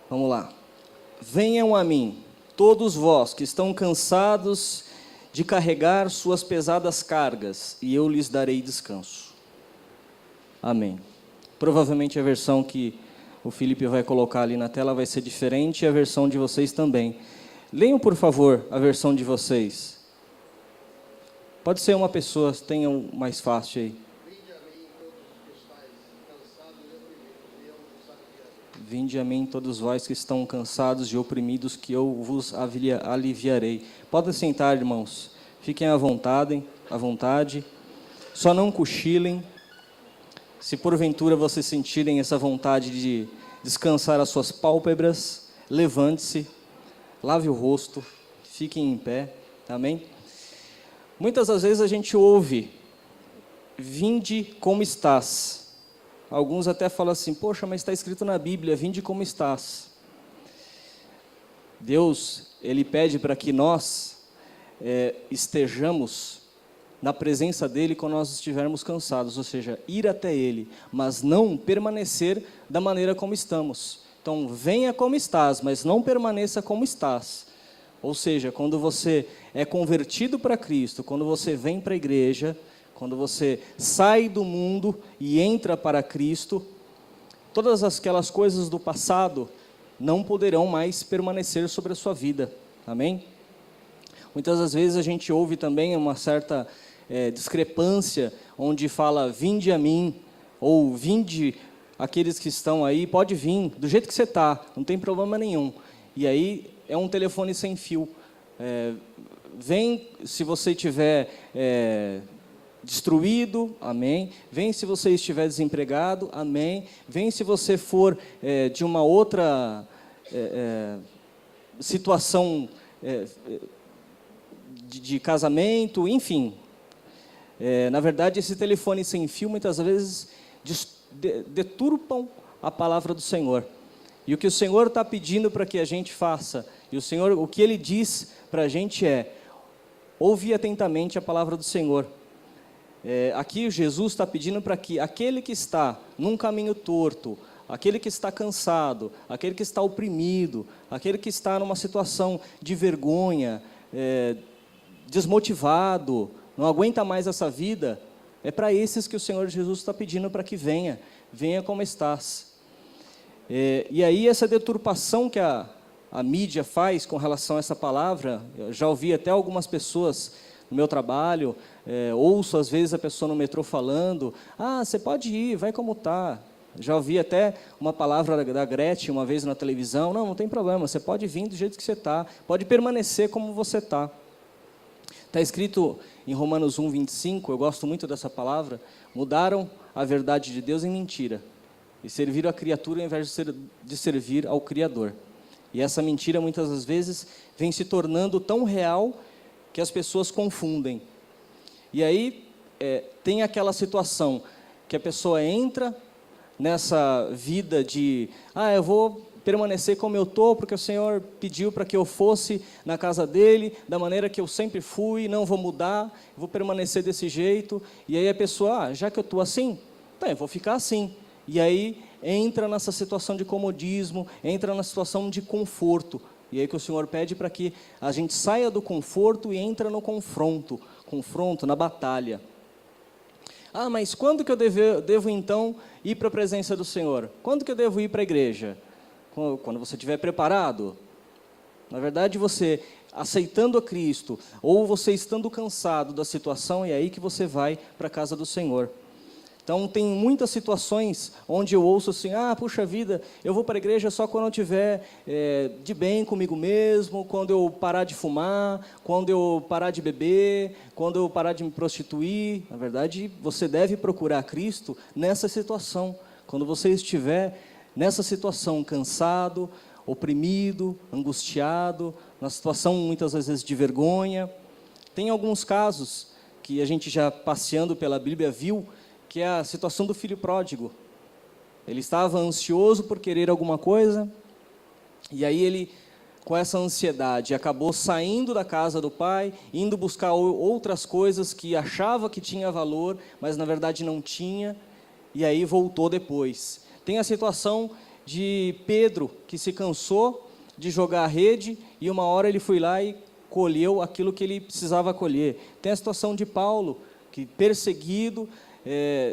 Vamos lá. Venham a mim, todos vós que estão cansados de carregar suas pesadas cargas, e eu lhes darei descanso. Amém. Provavelmente a versão que o Felipe vai colocar ali na tela vai ser diferente, e a versão de vocês também. Leiam, por favor, a versão de vocês. Pode ser uma pessoa, tenham mais fácil aí. Vinde a mim todos vós que estão cansados e oprimidos, que eu vos aliviarei. Podem sentar, irmãos. Fiquem à vontade. Só não cochilem. Se porventura vocês sentirem essa vontade de descansar as suas pálpebras, levante-se, lave o rosto, fiquem em pé. Amém? Muitas das vezes a gente ouve, vinde como estás. Alguns até falam assim, poxa, mas está escrito na Bíblia, vinde como estás. Deus, Ele pede para que nós estejamos na presença dEle quando nós estivermos cansados, ou seja, ir até Ele, mas não permanecer da maneira como estamos. Então, venha como estás, mas não permaneça como estás. Ou seja, quando você é convertido para Cristo, quando você vem para a igreja, quando você sai do mundo e entra para Cristo, todas aquelas coisas do passado não poderão mais permanecer sobre a sua vida. Amém? Muitas das vezes a gente ouve também uma certa discrepância, onde fala, vinde a mim, ou vinde aqueles que estão aí, pode vir, do jeito que você está, não tem problema nenhum. E aí é um telefone sem fio. Vem se você tiver destruído, amém. Vem se você estiver desempregado, amém. Vem se você for de uma outra situação de casamento, enfim. Na verdade, esse telefone sem fio, muitas vezes, deturpam a palavra do Senhor. E o que o Senhor está pedindo para que a gente faça, e o que Ele diz para a gente ouve atentamente a palavra do Senhor. Aqui Jesus está pedindo para que aquele que está num caminho torto, aquele que está cansado, aquele que está oprimido, aquele que está numa situação de vergonha, desmotivado, não aguenta mais essa vida, é para esses que o Senhor Jesus está pedindo para que venha como estás. E aí essa deturpação que a mídia faz com relação a essa palavra, eu já ouvi até algumas pessoas no meu trabalho, ouço às vezes a pessoa no metrô falando, você pode ir, vai como está. Já ouvi até uma palavra da Gretchen uma vez na televisão, não tem problema, você pode vir do jeito que você está, pode permanecer como você está. Está escrito em Romanos 1, 25, eu gosto muito dessa palavra, mudaram a verdade de Deus em mentira, e serviram a criatura ao invés de servir ao Criador. E essa mentira, muitas das vezes, vem se tornando tão real que as pessoas confundem. E aí, tem aquela situação que a pessoa entra nessa vida de, eu vou permanecer como eu estou, porque o Senhor pediu para que eu fosse na casa dEle, da maneira que eu sempre fui, não vou mudar, vou permanecer desse jeito. E aí a pessoa, já que eu estou assim, eu vou ficar assim. E aí entra nessa situação de comodismo, entra na situação de conforto. E aí que o Senhor pede para que a gente saia do conforto e entra no confronto, na batalha. Mas quando que eu devo então ir para a presença do Senhor? Quando que eu devo ir para a igreja? Quando você estiver preparado. Na verdade, você aceitando a Cristo, ou você estando cansado da situação, é aí que você vai para a casa do Senhor. Então, tem muitas situações onde eu ouço assim, puxa vida, eu vou para a igreja só quando eu estiver de bem comigo mesmo, quando eu parar de fumar, quando eu parar de beber, quando eu parar de me prostituir. Na verdade, você deve procurar Cristo nessa situação. Quando você estiver nessa situação, cansado, oprimido, angustiado, na situação muitas vezes de vergonha. Tem alguns casos que a gente já passeando pela Bíblia viu, que é a situação do filho pródigo. Ele estava ansioso por querer alguma coisa, e aí ele, com essa ansiedade, acabou saindo da casa do pai, indo buscar outras coisas que achava que tinha valor, mas na verdade não tinha, e aí voltou depois. Tem a situação de Pedro, que se cansou de jogar a rede e uma hora ele foi lá e colheu aquilo que ele precisava colher. Tem a situação de Paulo, que perseguido,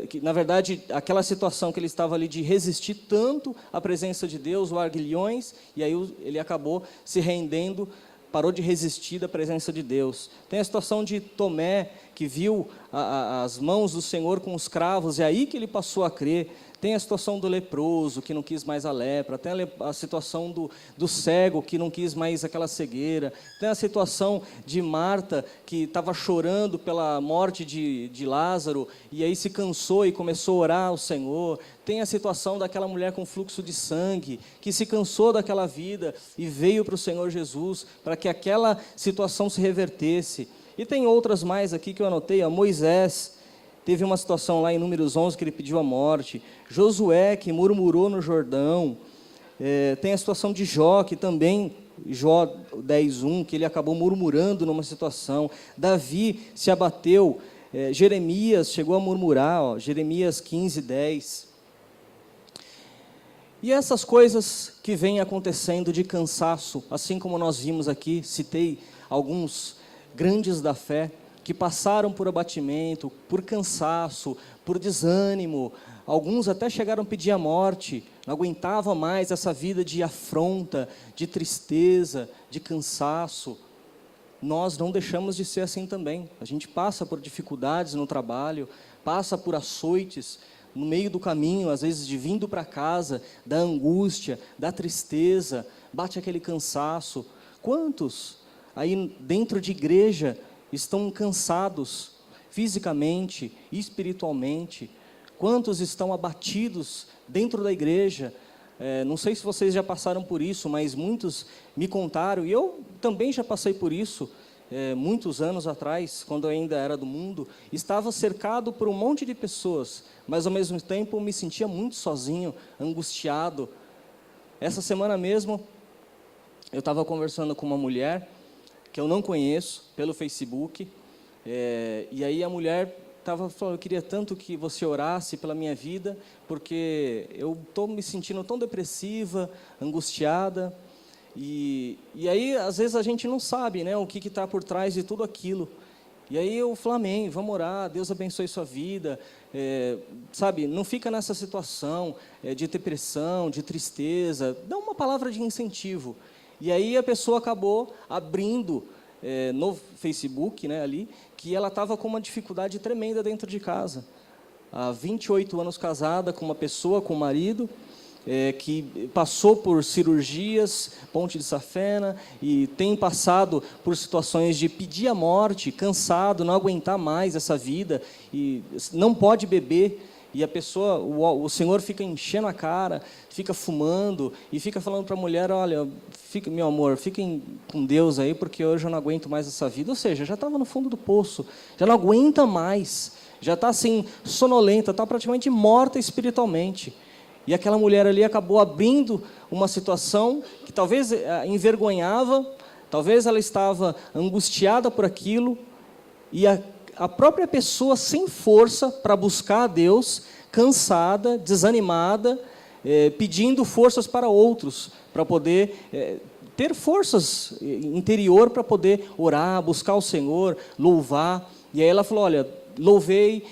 que na verdade aquela situação que ele estava ali de resistir tanto à presença de Deus, o aguilhões, e aí ele acabou se rendendo, parou de resistir da presença de Deus. Tem a situação de Tomé, que viu as mãos do Senhor com os cravos, e aí que ele passou a crer. Tem a situação do leproso, que não quis mais a lepra. Tem a situação do cego, que não quis mais aquela cegueira. Tem a situação de Marta, que estava chorando pela morte de Lázaro, e aí se cansou e começou a orar ao Senhor. Tem a situação daquela mulher com fluxo de sangue, que se cansou daquela vida e veio para o Senhor Jesus, para que aquela situação se revertesse. E tem outras mais aqui que eu anotei. Moisés teve uma situação lá em Números 11 que ele pediu a morte. Josué, que murmurou no Jordão. Tem a situação de Jó, que também, Jó 10:1, que ele acabou murmurando numa situação. Davi se abateu. Jeremias chegou a murmurar, Jeremias 15:10. E essas coisas que vêm acontecendo de cansaço, assim como nós vimos aqui, citei alguns grandes da fé, que passaram por abatimento, por cansaço, por desânimo, alguns até chegaram a pedir a morte, não aguentava mais essa vida de afronta, de tristeza, de cansaço. Nós não deixamos de ser assim também. A gente passa por dificuldades no trabalho, passa por açoites, no meio do caminho, às vezes de vindo para casa, da angústia, da tristeza, bate aquele cansaço. Quantos aí dentro de igreja estão cansados fisicamente, espiritualmente? Quantos estão abatidos dentro da igreja? Não sei se vocês já passaram por isso, mas muitos me contaram, e eu também já passei por isso, muitos anos atrás, quando eu ainda era do mundo, estava cercado por um monte de pessoas, mas ao mesmo tempo me sentia muito sozinho, angustiado. Essa semana mesmo, eu estava conversando com uma mulher, que eu não conheço, pelo Facebook, e aí a mulher estava falando: eu queria tanto que você orasse pela minha vida, porque eu estou me sentindo tão depressiva, angustiada, e aí às vezes a gente não sabe, né, o que está por trás de tudo aquilo. E aí eu falei: amém, vamos orar, Deus abençoe sua vida, sabe, não fica nessa situação de depressão, de tristeza, dá uma palavra de incentivo. E aí a pessoa acabou abrindo no Facebook, né, ali, que ela estava com uma dificuldade tremenda dentro de casa. Há 28 anos casada com uma pessoa, com um marido, que passou por cirurgias, ponte de safena, e tem passado por situações de pedir a morte, cansado, não aguentar mais essa vida, e não pode beber. E a pessoa, o Senhor fica enchendo a cara, fica fumando, e fica falando para a mulher: olha, meu amor, fiquem com Deus aí, porque hoje eu não aguento mais essa vida. Ou seja, já estava no fundo do poço, já não aguenta mais, já está assim, sonolenta, está praticamente morta espiritualmente. E aquela mulher ali acabou abrindo uma situação que talvez envergonhava, talvez ela estava angustiada por aquilo, e a própria pessoa sem força para buscar a Deus, cansada, desanimada, pedindo forças para outros, para poder ter forças interior para poder orar, buscar o Senhor, louvar. E aí ela falou: olha, louvei,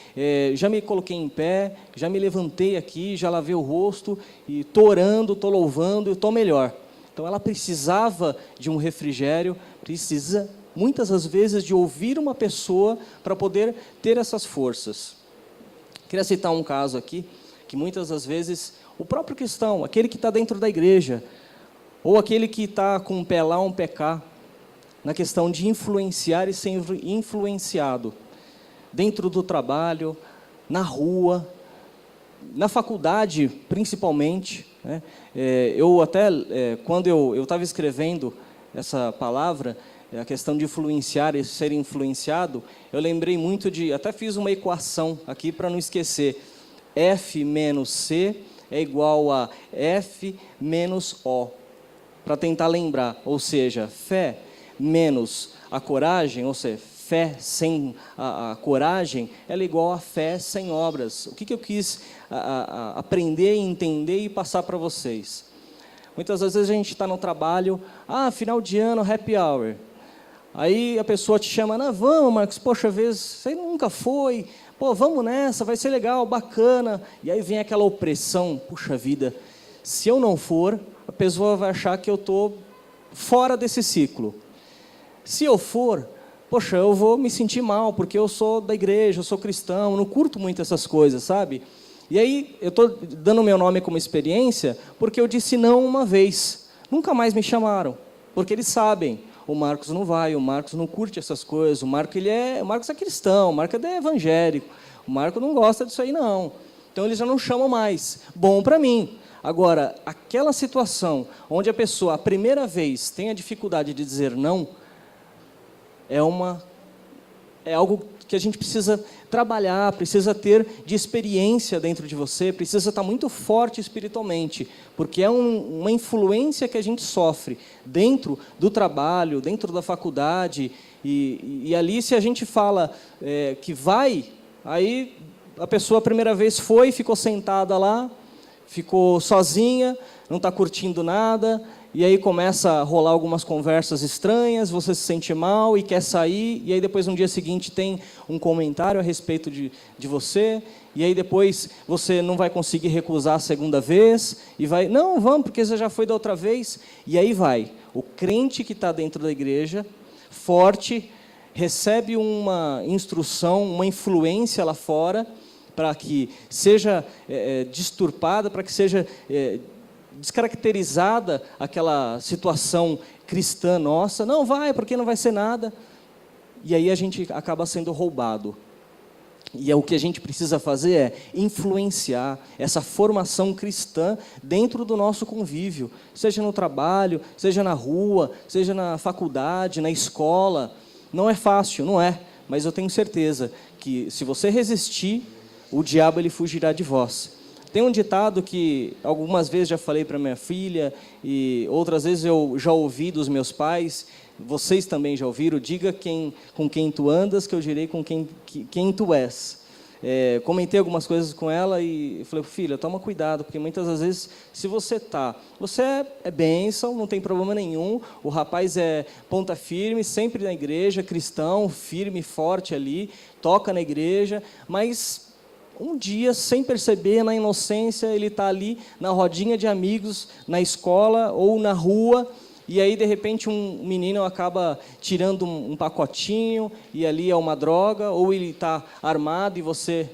já me coloquei em pé, já me levantei aqui, já lavei o rosto, e estou orando, estou louvando, e estou melhor. Então ela precisava de um refrigério, precisa muitas das vezes de ouvir uma pessoa para poder ter essas forças. Queria citar um caso aqui, que muitas das vezes o próprio cristão, aquele que está dentro da igreja, ou aquele que está com um pé lá, um pé cá, na questão de influenciar e ser influenciado, dentro do trabalho, na rua, na faculdade principalmente, né? Eu até, quando eu estava escrevendo essa palavra, a questão de influenciar e ser influenciado, eu lembrei muito até fiz uma equação aqui para não esquecer: F menos C é igual a F menos O, para tentar lembrar, ou seja, fé menos a coragem, ou seja, fé sem a coragem, ela é igual a fé sem obras. O que eu quis aprender, entender e passar para vocês? Muitas vezes a gente está no trabalho, final de ano, happy hour. Aí a pessoa te chama, não, vamos, Marcos, poxa, você nunca foi, pô, vamos nessa, vai ser legal, bacana. E aí vem aquela opressão, puxa vida, se eu não for, a pessoa vai achar que eu estou fora desse ciclo. Se eu for, poxa, eu vou me sentir mal, porque eu sou da igreja, eu sou cristão, eu não curto muito essas coisas, sabe? E aí, eu estou dando meu nome como experiência, porque eu disse não uma vez. Nunca mais me chamaram, porque eles sabem, o Marcos não vai, o Marcos não curte essas coisas, o Marcos é cristão, o Marcos é evangélico, o Marcos não gosta disso aí não. Então, eles já não chamam mais. Bom para mim. Agora, aquela situação onde a pessoa, a primeira vez, tem a dificuldade de dizer não, é algo que a gente precisa trabalhar, precisa ter de experiência dentro de você, precisa estar muito forte espiritualmente, porque é uma influência que a gente sofre dentro do trabalho, dentro da faculdade, e ali se a gente fala que vai, aí a pessoa a primeira vez foi, ficou sentada lá, ficou sozinha, não está curtindo nada, e aí começa a rolar algumas conversas estranhas, você se sente mal e quer sair, e aí depois no dia seguinte tem um comentário a respeito de você, e aí depois você não vai conseguir recusar a segunda vez, e vai, não, vamos, porque você já foi da outra vez, e aí vai. O crente que está dentro da igreja, forte, recebe uma instrução, uma influência lá fora, para que seja disturpada, para que seja descaracterizada aquela situação cristã nossa, não vai, porque não vai ser nada, e aí a gente acaba sendo roubado. E o que a gente precisa fazer é influenciar essa formação cristã dentro do nosso convívio, seja no trabalho, seja na rua, seja na faculdade, na escola. Não é fácil, não é, mas eu tenho certeza que se você resistir, o diabo ele fugirá de vós. Tem um ditado que algumas vezes já falei para minha filha e outras vezes eu já ouvi dos meus pais, vocês também já ouviram, diga com quem tu andas, que eu direi com quem tu és. Comentei algumas coisas com ela e falei, filha, toma cuidado, porque muitas das vezes, se você é bênção, não tem problema nenhum, o rapaz é ponta firme, sempre na igreja, cristão, firme, forte ali, toca na igreja, mas um dia, sem perceber, na inocência, ele está ali na rodinha de amigos, na escola ou na rua, e aí, de repente, um menino acaba tirando um pacotinho, e ali é uma droga, ou ele está armado e você,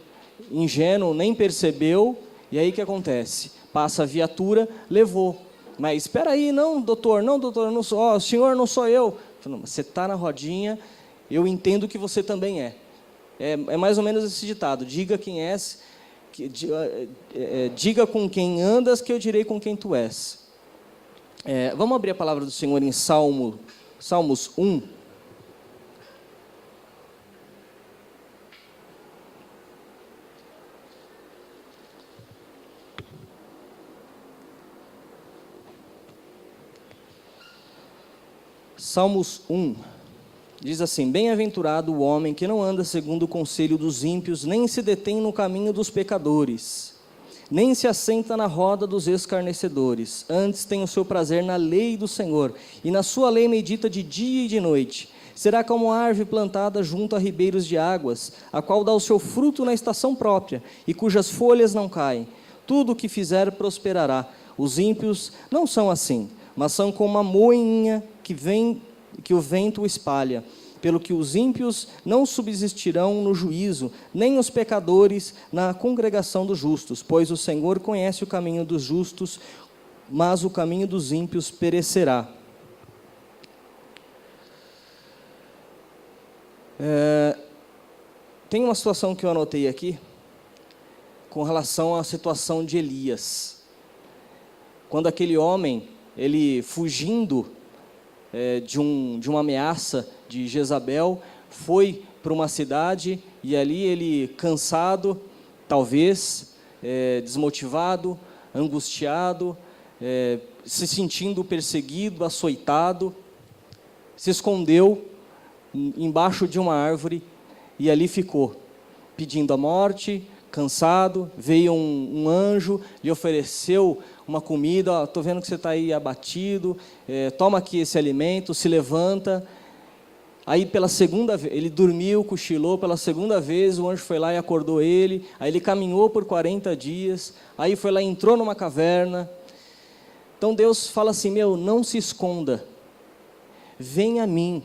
ingênuo, nem percebeu, e aí o que acontece? Passa a viatura, levou. Mas, espera aí, não, doutor, não sou, o senhor não sou eu. Você está na rodinha, eu entendo que você também é. É mais ou menos esse ditado, diga quem és, diga com quem andas, que eu direi com quem tu és. Vamos abrir a palavra do Senhor em Salmos 1. Salmos 1. Diz assim, bem-aventurado o homem que não anda segundo o conselho dos ímpios, nem se detém no caminho dos pecadores, nem se assenta na roda dos escarnecedores. Antes tem o seu prazer na lei do Senhor, e na sua lei medita de dia e de noite. Será como a árvore plantada junto a ribeiros de águas, a qual dá o seu fruto na estação própria, e cujas folhas não caem. Tudo o que fizer prosperará. Os ímpios não são assim, mas são como a moinha que o vento espalha, pelo que os ímpios não subsistirão no juízo, nem os pecadores na congregação dos justos, pois o Senhor conhece o caminho dos justos, mas o caminho dos ímpios perecerá. Tem uma situação que eu anotei aqui, com relação à situação de Elias. Quando aquele homem, ele fugindo de uma ameaça de Jezabel, foi para uma cidade e ali ele cansado, talvez, desmotivado, angustiado, se sentindo perseguido, açoitado, se escondeu embaixo de uma árvore e ali ficou, pedindo a morte, cansado. Veio um anjo, lhe ofereceu uma comida. Estou vendo que você está aí abatido, toma aqui esse alimento, se levanta. Aí pela segunda vez, ele dormiu, cochilou, pela segunda vez o anjo foi lá e acordou ele. Aí ele caminhou por 40 dias, aí foi lá, entrou numa caverna. Então Deus fala assim, não se esconda, vem a mim,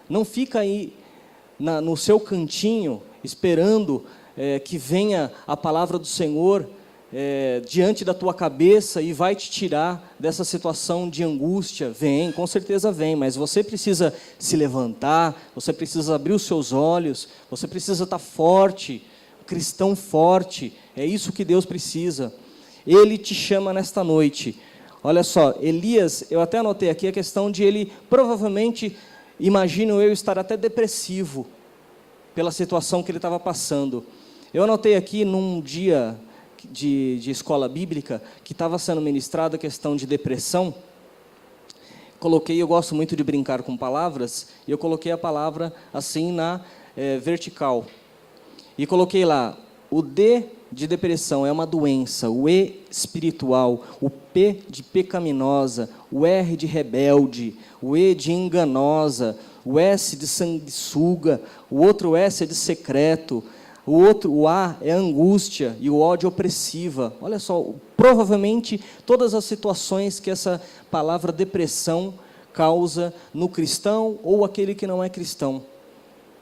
não fica aí no seu cantinho, esperando que venha a palavra do Senhor diante da tua cabeça e vai te tirar dessa situação de angústia. Vem, com certeza vem, mas você precisa se levantar, você precisa abrir os seus olhos, você precisa estar forte, cristão forte. É isso que Deus precisa. Ele te chama nesta noite. Olha só, Elias, eu até anotei aqui a questão de ele provavelmente, imagino eu, estar até depressivo pela situação que ele estava passando. Eu anotei aqui num dia de escola bíblica que estava sendo ministrada a questão de depressão. Eu gosto muito de brincar com palavras, e eu coloquei a palavra assim na vertical. E coloquei lá, o D de depressão é uma doença, o E espiritual, o P de pecaminosa, o R de rebelde, o E de enganosa, o S de sanguessuga, o outro S é de secreto, o A é angústia e o O de opressiva. Olha só, provavelmente todas as situações que essa palavra depressão causa no cristão ou aquele que não é cristão.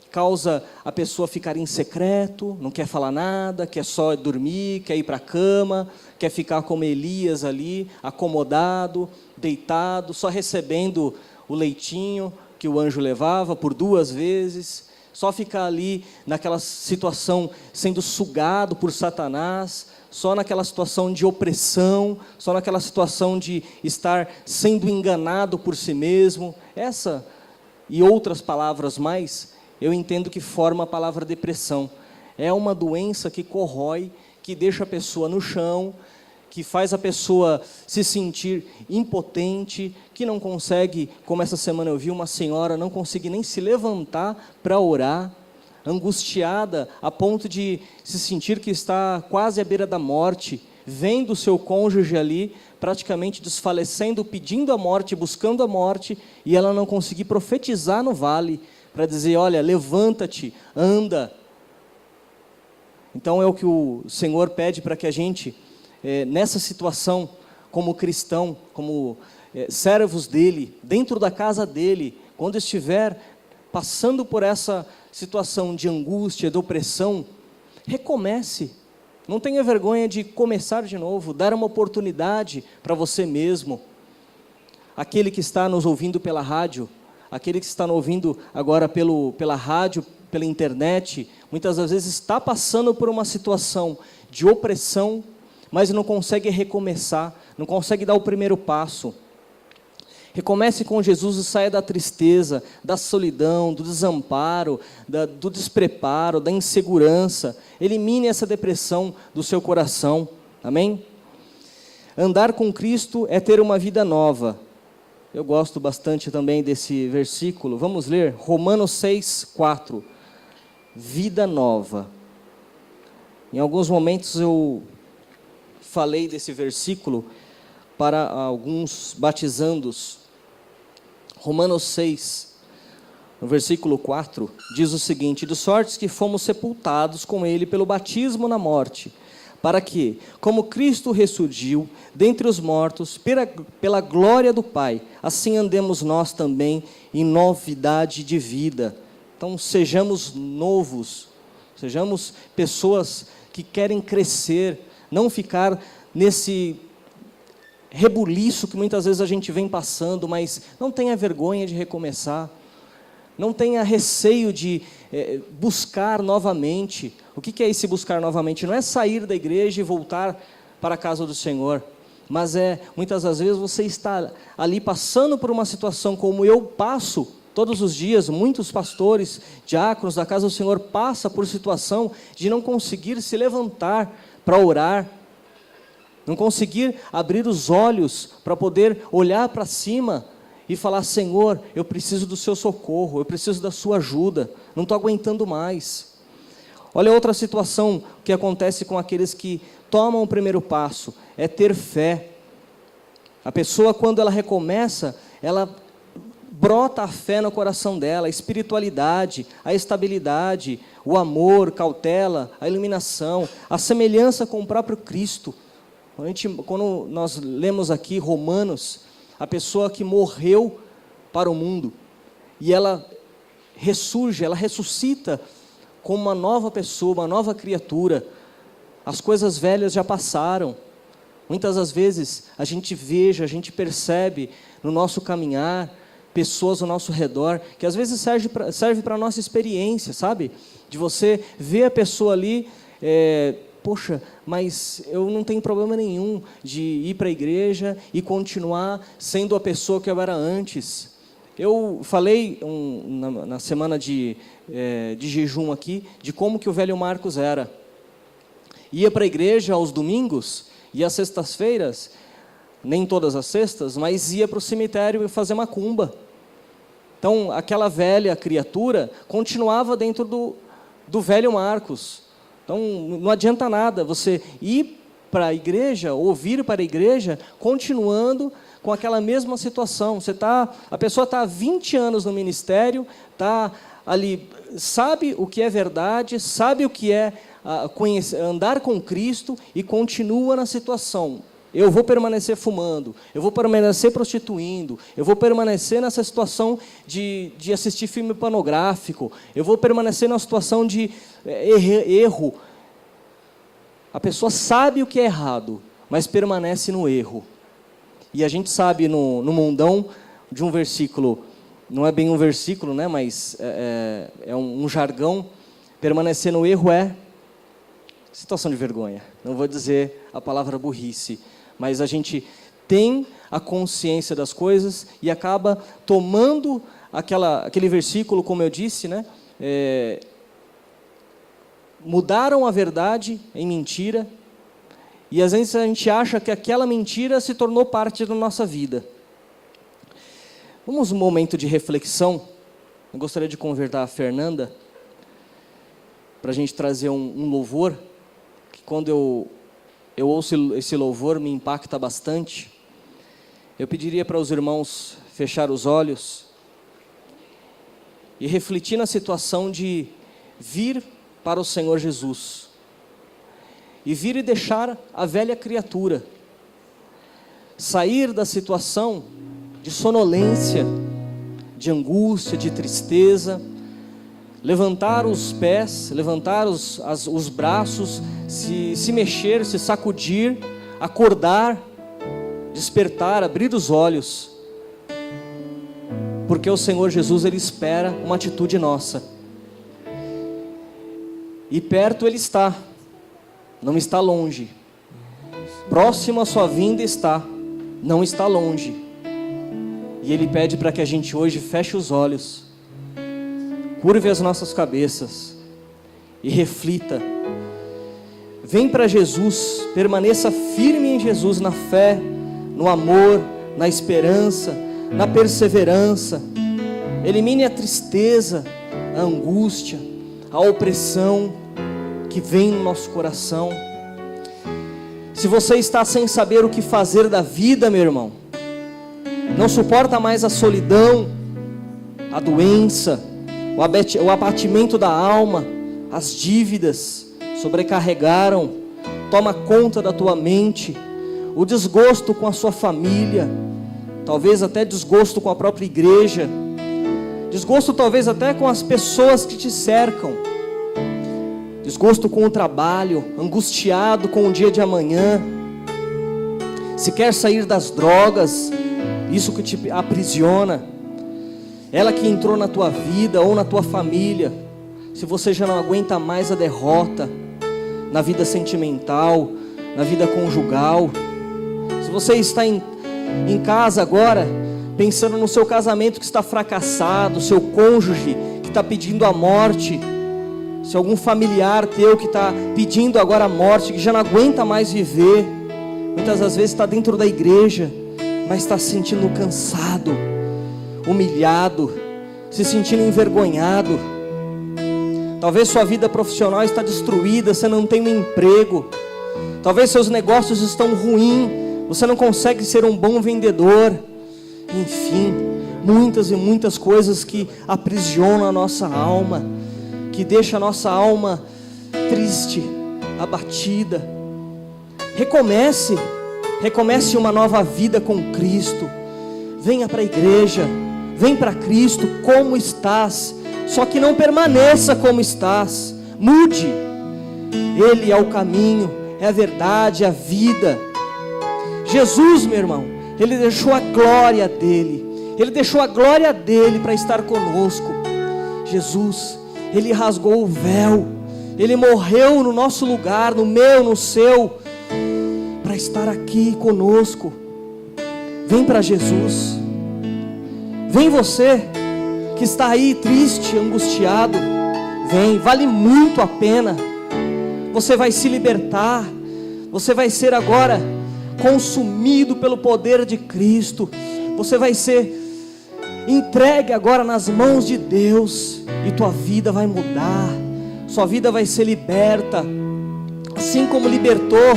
Causa a pessoa ficar em secreto, não quer falar nada, quer só dormir, quer ir para a cama, quer ficar como Elias ali, acomodado, deitado, só recebendo o leitinho que o anjo levava por 2 vezes, só ficar ali naquela situação sendo sugado por Satanás, só naquela situação de opressão, só naquela situação de estar sendo enganado por si mesmo. Essa e outras palavras mais, eu entendo que forma a palavra depressão. É uma doença que corrói, que deixa a pessoa no chão, que faz a pessoa se sentir impotente, que não consegue, como essa semana eu vi uma senhora, não conseguir nem se levantar para orar, angustiada a ponto de se sentir que está quase à beira da morte, vendo o seu cônjuge ali, praticamente desfalecendo, pedindo a morte, buscando a morte, e ela não conseguir profetizar no vale, para dizer, olha, levanta-te, anda. Então é o que o Senhor pede para que a gente, nessa situação, como cristão, como servos dEle, dentro da casa dEle, quando estiver passando por essa situação de angústia, de opressão, recomece. Não tenha vergonha de começar de novo, dar uma oportunidade para você mesmo. Aquele que está nos ouvindo pela rádio, aquele que está nos ouvindo agora pela rádio, pela internet, muitas das vezes está passando por uma situação de opressão, mas não consegue recomeçar, não consegue dar o primeiro passo. Recomece com Jesus e saia da tristeza, da solidão, do desamparo, do despreparo, da insegurança. Elimine essa depressão do seu coração. Amém? Andar com Cristo é ter uma vida nova. Eu gosto bastante também desse versículo. Vamos ler Romanos 6:4. Vida nova. Em alguns momentos eu falei desse versículo para alguns batizandos. Romanos 6, no versículo 4, diz o seguinte: de sorte que fomos sepultados com ele pelo batismo na morte, para que, como Cristo ressurgiu dentre os mortos, pela glória do Pai, assim andemos nós também em novidade de vida. Então, sejamos novos, sejamos pessoas que querem crescer, não ficar nesse rebuliço que muitas vezes a gente vem passando, mas não tenha vergonha de recomeçar, não tenha receio de buscar novamente. O que é esse buscar novamente? Não é sair da igreja e voltar para a casa do Senhor, mas muitas das vezes você está ali passando por uma situação como eu passo todos os dias, muitos pastores, diáconos da casa do Senhor passa por situação de não conseguir se levantar para orar, não conseguir abrir os olhos para poder olhar para cima e falar: Senhor, eu preciso do seu socorro, eu preciso da sua ajuda, não estou aguentando mais. Olha outra situação que acontece com aqueles que tomam o primeiro passo, é ter fé. A pessoa, quando ela recomeça, ela brota a fé no coração dela, a espiritualidade, a estabilidade, o amor, cautela, a iluminação, a semelhança com o próprio Cristo. Quando nós lemos aqui Romanos, a pessoa que morreu para o mundo, e ela ressurge, ela ressuscita como uma nova pessoa, uma nova criatura. As coisas velhas já passaram. Muitas das vezes a gente veja, a gente percebe no nosso caminhar, pessoas ao nosso redor, que às vezes serve para a nossa experiência, sabe? De você ver a pessoa ali, poxa, mas eu não tenho problema nenhum de ir para a igreja e continuar sendo a pessoa que eu era antes. Eu falei na semana de jejum aqui, de como que o velho Marcos era. Ia para a igreja aos domingos e às sextas-feiras, nem todas as sextas, mas ia para o cemitério fazer macumba. Então, aquela velha criatura continuava dentro do velho Marcos. Então, não adianta nada você ir para a igreja, ou vir para a igreja, continuando com aquela mesma situação. A pessoa está há 20 anos no ministério, está ali, sabe o que é verdade, sabe o que é andar com Cristo, e continua na situação. Eu vou permanecer fumando, eu vou permanecer prostituindo, eu vou permanecer nessa situação de assistir filme pornográfico, eu vou permanecer na situação de erro. A pessoa sabe o que é errado, mas permanece no erro. E a gente sabe no mundão de um versículo, não é bem um versículo, né, mas é um jargão, permanecer no erro é situação de vergonha. Não vou dizer a palavra burrice, mas a gente tem a consciência das coisas e acaba tomando aquele versículo, como eu disse, né? Mudaram a verdade em mentira, e às vezes a gente acha que aquela mentira se tornou parte da nossa vida. Vamos um momento de reflexão. Eu gostaria de convidar a Fernanda para a gente trazer um louvor, que quando eu ouço esse louvor me impacta bastante. Eu pediria para os irmãos fechar os olhos e refletir na situação de vir para o Senhor Jesus, e vir e deixar a velha criatura, sair da situação de sonolência, de angústia, de tristeza, levantar os pés, levantar os braços, se mexer, se sacudir, acordar, despertar, abrir os olhos, porque o Senhor Jesus, Ele espera uma atitude nossa, e perto Ele está, não está longe, próximo à sua vinda está, não está longe, e Ele pede para que a gente hoje feche os olhos, curve as nossas cabeças e reflita. Vem para Jesus, permaneça firme em Jesus, na fé, no amor, na esperança, na perseverança. Elimine a tristeza, a angústia, a opressão que vem no nosso coração. Se você está sem saber o que fazer da vida, meu irmão, não suporta mais a solidão, a doença, o abatimento da alma, as dívidas sobrecarregaram, toma conta da tua mente, o desgosto com a sua família, talvez até desgosto com a própria igreja, desgosto talvez até com as pessoas que te cercam, desgosto com o trabalho, angustiado com o dia de amanhã, se quer sair das drogas, isso que te aprisiona, ela que entrou na tua vida ou na tua família, se você já não aguenta mais a derrota, na vida sentimental, na vida conjugal, se você está em casa agora, pensando no seu casamento que está fracassado, seu cônjuge que está pedindo a morte, se algum familiar teu que está pedindo agora a morte, que já não aguenta mais viver, muitas das vezes está dentro da igreja, mas está se sentindo cansado, humilhado, se sentindo envergonhado. Talvez sua vida profissional está destruída, você não tem um emprego. Talvez seus negócios estão ruins, você não consegue ser um bom vendedor. Enfim, muitas e muitas coisas que aprisionam a nossa alma, que deixam a nossa alma triste, abatida. Recomece uma nova vida com Cristo. Venha para a igreja, vem para Cristo como estás, só que não permaneça como estás, mude. Ele é o caminho, é a verdade, é a vida. Jesus, meu irmão, Ele deixou a glória dEle, Ele deixou a glória dEle para estar conosco. Jesus, Ele rasgou o véu, Ele morreu no nosso lugar, no meu, no seu, para estar aqui conosco. Vem para Jesus. Vem você que está aí triste, angustiado. Vem, vale muito a pena. Você vai se libertar. Você vai ser agora consumido pelo poder de Cristo. Você vai ser entregue agora nas mãos de Deus, e tua vida vai mudar. Sua vida vai ser liberta, assim como libertou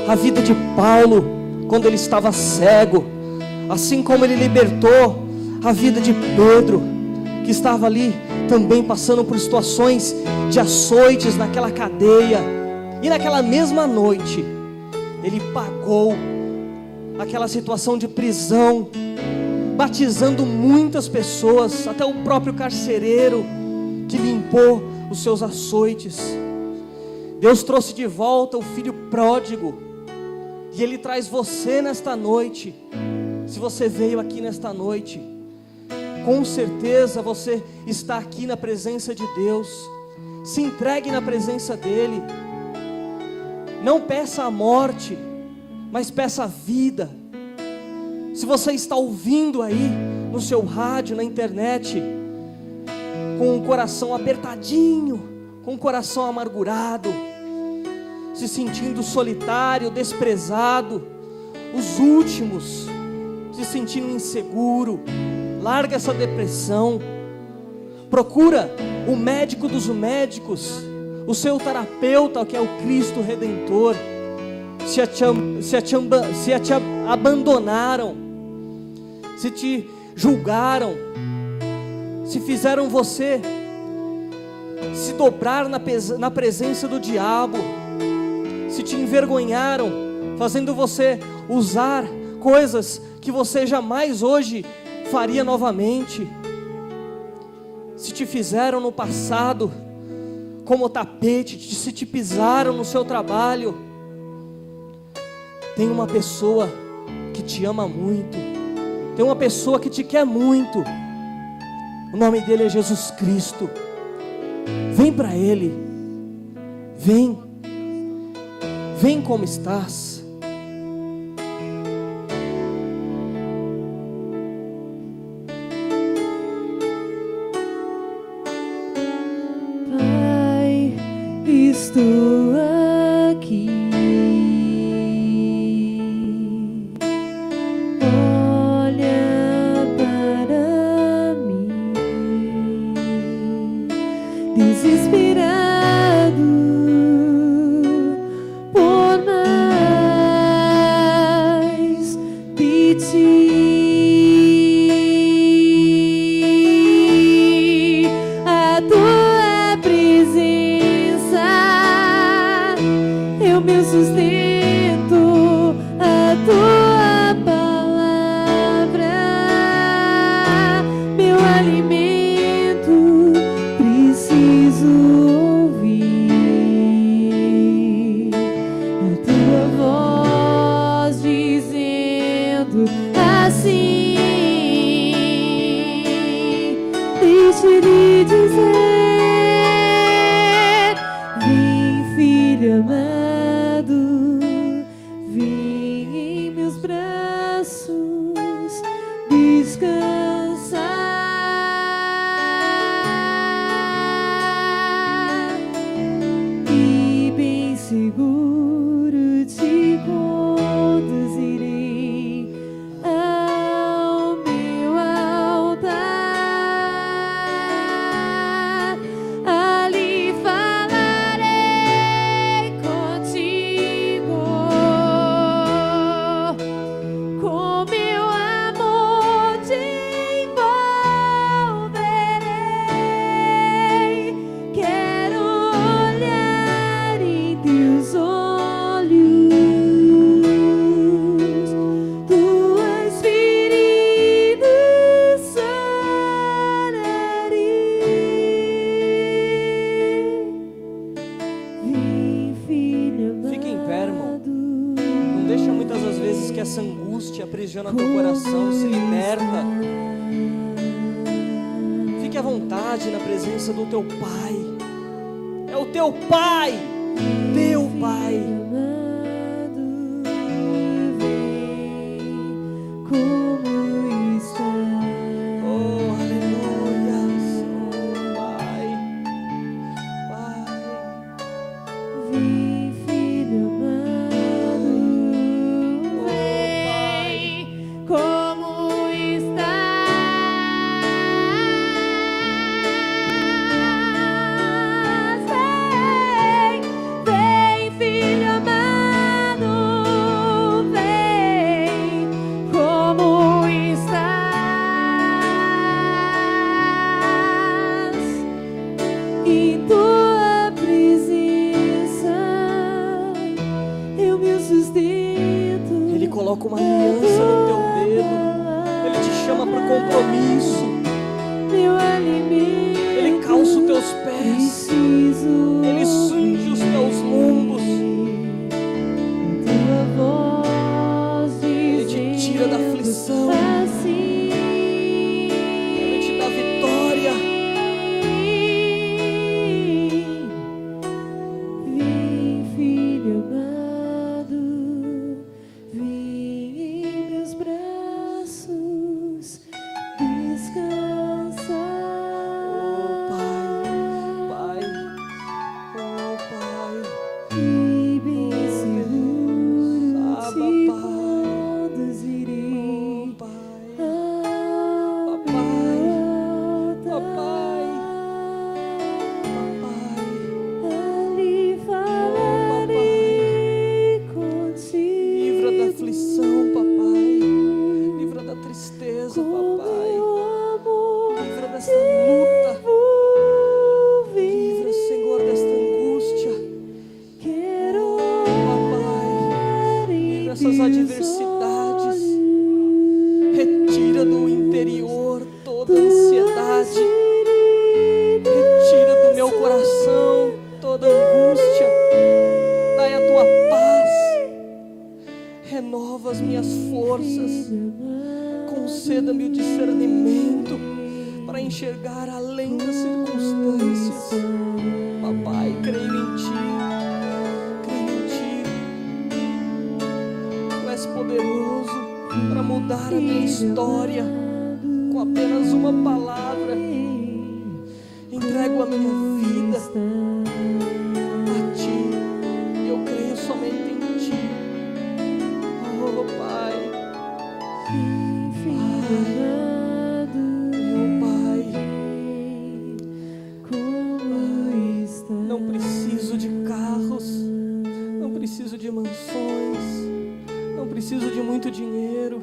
a vida de Paulo quando ele estava cego, assim como Ele libertou a vida de Pedro, que estava ali também passando por situações de açoites naquela cadeia. E naquela mesma noite Ele pagou aquela situação de prisão, batizando muitas pessoas, até o próprio carcereiro que limpou os seus açoites. Deus trouxe de volta o filho pródigo, e Ele traz você nesta noite. Se você veio aqui nesta noite, com certeza você está aqui na presença de Deus. Se entregue na presença dEle. Não peça a morte, mas peça a vida. Se você está ouvindo aí no seu rádio, na internet, com o coração apertadinho, com o coração amargurado, se sentindo solitário, desprezado, os últimos, se sentindo inseguro, larga essa depressão. Procura o médico dos médicos, o seu terapeuta, que é o Cristo Redentor. Se te abandonaram, se te julgaram, se fizeram você se dobrar na presença do diabo, se te envergonharam, fazendo você usar coisas que você jamais hoje faria novamente, se te fizeram no passado como tapete, se te pisaram no seu trabalho, tem uma pessoa que te ama muito, tem uma pessoa que te quer muito. O nome dele é Jesus Cristo. Vem para Ele. Vem como estás. Pai, estou aqui. Olha para mim, desesperado por mais de ti. A tua presença é o meu sustento, a tua palavra, meu alimento, preciso ouvir a tua voz dizendo assim. Deixe-lhe dizer: vem, filho amado, vem em meus braços descansar, e bem seguro te conduzirei ao meu vontade na presença do teu Pai. É o teu Pai, teu Pai. Coloca uma aliança no teu dedo. Ele te chama para o compromisso. Ele calça os teus pés. Ele cinge os teus lombos. Ele te tira da aflição. Ele te dá vitória. Vem, filho amado. Essas adversidades, retira do interior toda ansiedade, retira do meu coração toda angústia, dai a tua paz, renova as minhas forças, conceda-me o discernimento para enxergar além das circunstâncias. Papai, creio em ti. Poderoso para mudar a minha história com apenas uma palavra. Entrego a minha vida a ti. Eu creio somente em ti. Oh Pai, meu Pai, não preciso de carros, não preciso de mansões, não preciso de muito dinheiro,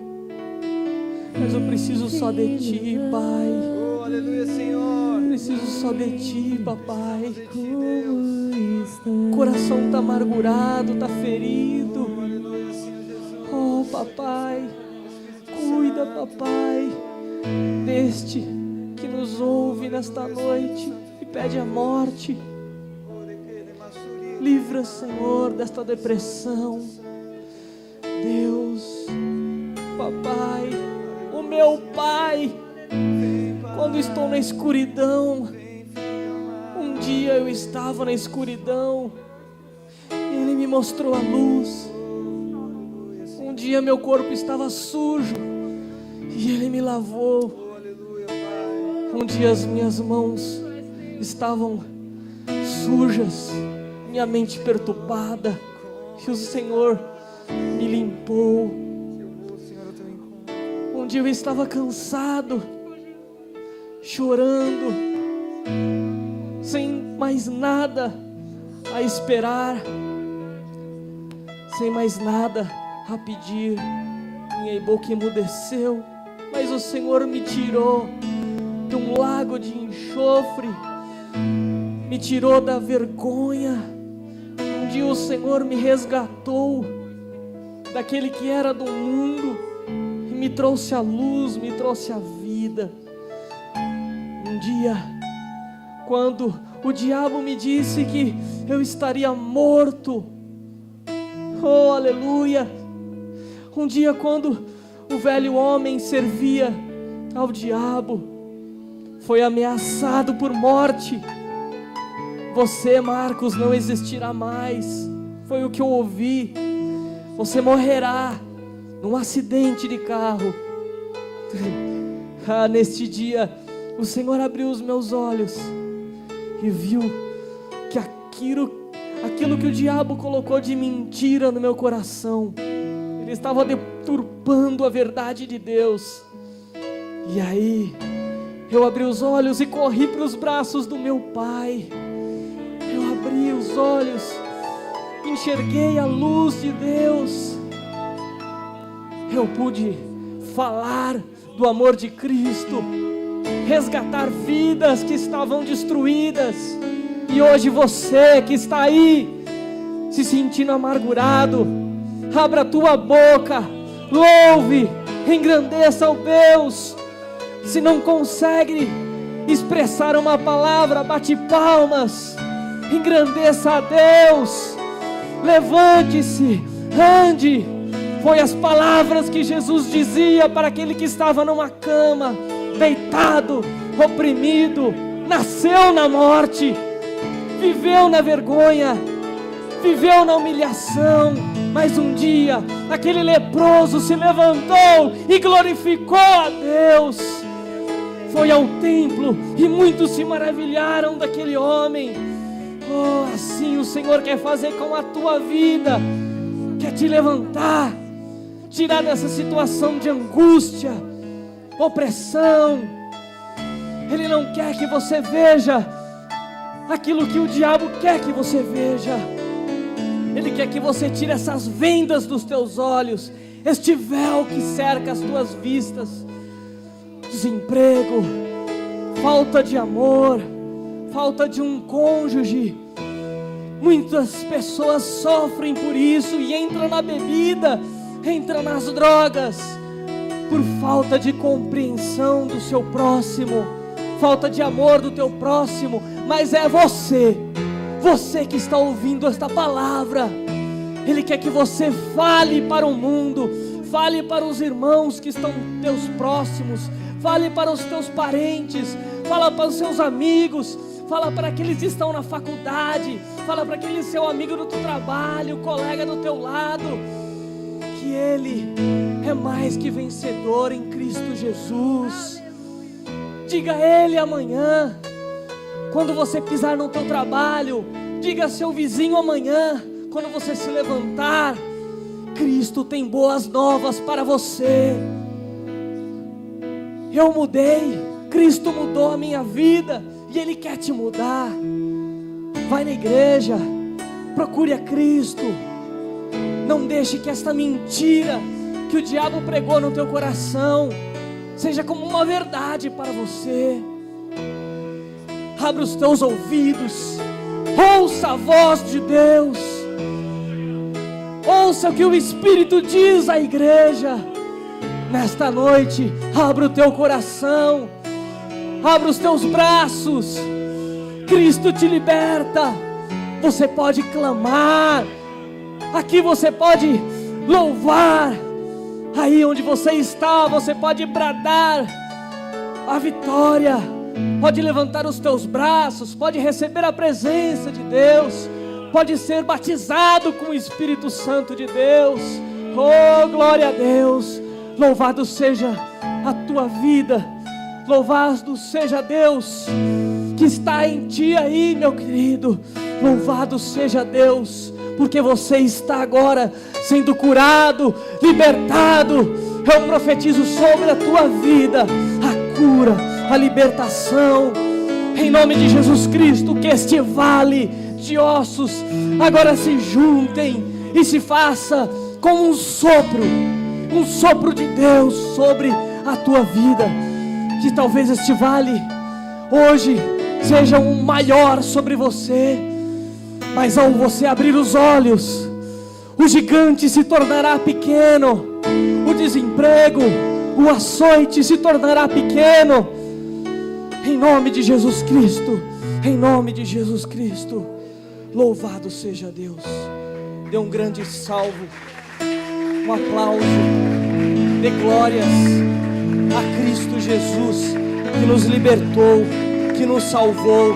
mas eu preciso só de ti, Pai. Oh, aleluia, Senhor. Preciso só de ti, Papai. O coração está amargurado, está ferido. Oh, Papai, cuida, Papai, deste que nos ouve nesta noite e pede a morte. Livra, Senhor, desta depressão. Deus, Papai, o meu Pai, quando estou na escuridão, um dia eu estava na escuridão, Ele me mostrou a luz. Um dia meu corpo estava sujo e Ele me lavou. Um dia as minhas mãos estavam sujas, minha mente perturbada, e o Senhor me limpou. Um dia eu estava cansado, chorando, sem mais nada a esperar, sem mais nada a pedir. Minha boca emudeceu, mas o Senhor me tirou de um lago de enxofre, me tirou da vergonha. Um dia o Senhor me resgatou daquele que era do mundo e me trouxe a luz, me trouxe a vida. Um dia, quando o diabo me disse que eu estaria morto, oh aleluia, um dia quando o velho homem servia ao diabo, foi ameaçado por morte. Você, Marcos, não existirá mais. Foi o que eu ouvi. Você morrerá num acidente de carro. Neste dia, o Senhor abriu os meus olhos e viu que aquilo que o diabo colocou de mentira no meu coração, ele estava deturpando a verdade de Deus. E aí, eu abri os olhos e corri para os braços do meu pai. Eu abri os olhos, enxerguei a luz de Deus. Eu pude falar do amor de Cristo, resgatar vidas que estavam destruídas. E hoje você que está aí, se sentindo amargurado, abra a tua boca, louve, engrandeça ao Deus. Se não consegue expressar uma palavra, bate palmas, engrandeça a Deus, levante-se, ande. Foi as palavras que Jesus dizia para aquele que estava numa cama, deitado, oprimido, nasceu na morte, viveu na vergonha, viveu na humilhação, mas um dia aquele leproso se levantou e glorificou a Deus. Foi ao templo e muitos se maravilharam daquele homem. Oh, assim o Senhor quer fazer com a tua vida, quer te levantar, tirar dessa situação de angústia, opressão. Ele não quer que você veja aquilo que o diabo quer que você veja. Ele quer que você tire essas vendas dos teus olhos, este véu que cerca as tuas vistas. Desemprego, falta de amor, falta de um cônjuge. Muitas pessoas sofrem por isso e entram na bebida, entram nas drogas, por falta de compreensão do seu próximo, falta de amor do teu próximo. Mas é você que está ouvindo esta palavra. Ele quer que você fale para o mundo, fale para os irmãos que estão teus próximos, fale para os teus parentes, fala para os seus amigos, fala para aqueles que estão na faculdade, fala para aquele seu amigo do teu trabalho, colega do teu lado, que ele é mais que vencedor em Cristo Jesus. Diga a ele amanhã, quando você pisar no teu trabalho, diga a seu vizinho amanhã, quando você se levantar, Cristo tem boas novas para você. Eu mudei, Cristo mudou a minha vida e Ele quer te mudar. Vai na igreja, procure a Cristo. Não deixe que esta mentira que o diabo pregou no teu coração seja como uma verdade para você. Abra os teus ouvidos, ouça a voz de Deus, ouça o que o Espírito diz à igreja. Nesta noite, abra o teu coração, abra os teus braços. Cristo te liberta. Você pode clamar, aqui você pode louvar, aí onde você está, você pode bradar a vitória, pode levantar os teus braços, pode receber a presença de Deus, pode ser batizado com o Espírito Santo de Deus. Oh, glória a Deus. Louvado seja a tua vida, louvado seja Deus que está em ti aí, meu querido. Louvado seja Deus, porque você está agora sendo curado, libertado. Eu profetizo sobre a tua vida a cura, a libertação, em nome de Jesus Cristo. Que este vale de ossos agora se juntem e se faça como um sopro de Deus sobre a tua vida. Que talvez este vale hoje seja um maior sobre você, mas ao você abrir os olhos, o gigante se tornará pequeno, o desemprego, o açoite se tornará pequeno, em nome de Jesus Cristo, em nome de Jesus Cristo. Louvado seja Deus. Dê um grande salvo, um aplauso, dê glórias a Cristo Jesus. que nos libertou, que nos salvou,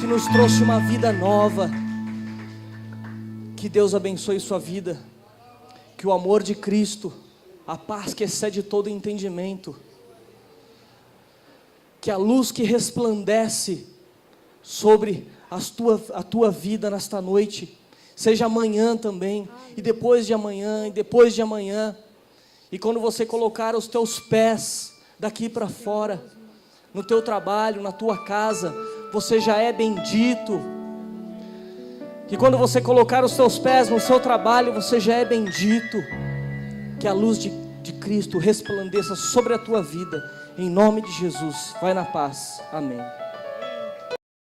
que nos trouxe uma vida nova. Que Deus abençoe sua vida, que o amor de Cristo, a paz que excede todo entendimento, que a luz que resplandece sobre a tua vida nesta noite, seja amanhã também, e depois de amanhã, e depois de amanhã, e quando você colocar os teus pés daqui para fora, no teu trabalho, na tua casa, você já é bendito. Que quando você colocar os teus pés no seu trabalho, você já é bendito. Que a luz de Cristo resplandeça sobre a tua vida, em nome de Jesus. Vai na paz, amém.